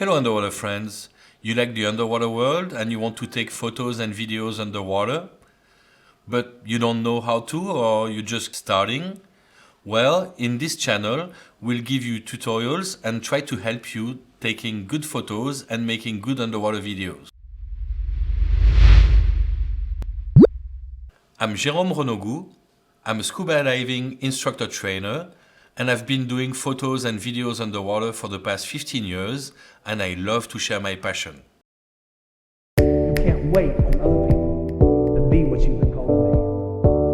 Hello underwater friends. You like the underwater world and you want to take photos and videos underwater, but you don't know how to or you're just starting? Well, in this channel, we'll give you tutorials and try to help you taking good photos and making good underwater videos. I'm Jérôme Renogou. I'm a scuba diving instructor trainer, and I've been doing photos and videos underwater for the past 15 years, and I love to share my passion. You can't wait on other people to be what you've been called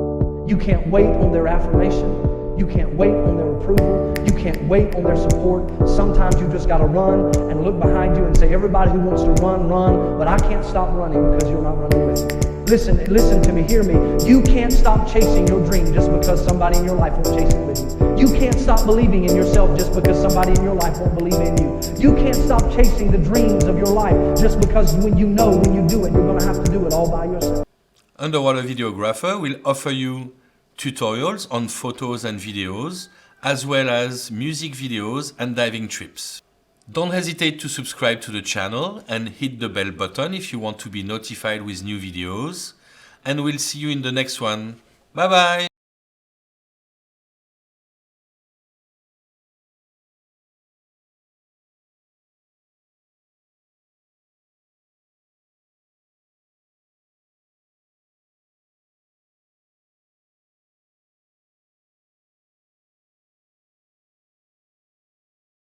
to be. You can't wait on their affirmation. You can't wait on their approval. You can't wait on their support. Sometimes you just got to run and look behind you and say, everybody who wants to run, run, but I can't stop running because you're not running with me. Listen to me, hear me. You can't stop chasing your dream just because somebody in your life won't chase it with you. You can't stop believing in yourself just because somebody in your life won't believe in you. You can't stop chasing the dreams of your life just because when you do it, you're going to have to do it all by yourself. Underwater Videographer will offer you tutorials on photos and videos, as well as music videos and diving trips. Don't hesitate to subscribe to the channel and hit the bell button if you want to be notified with new videos. And we'll see you in the next one. Bye bye!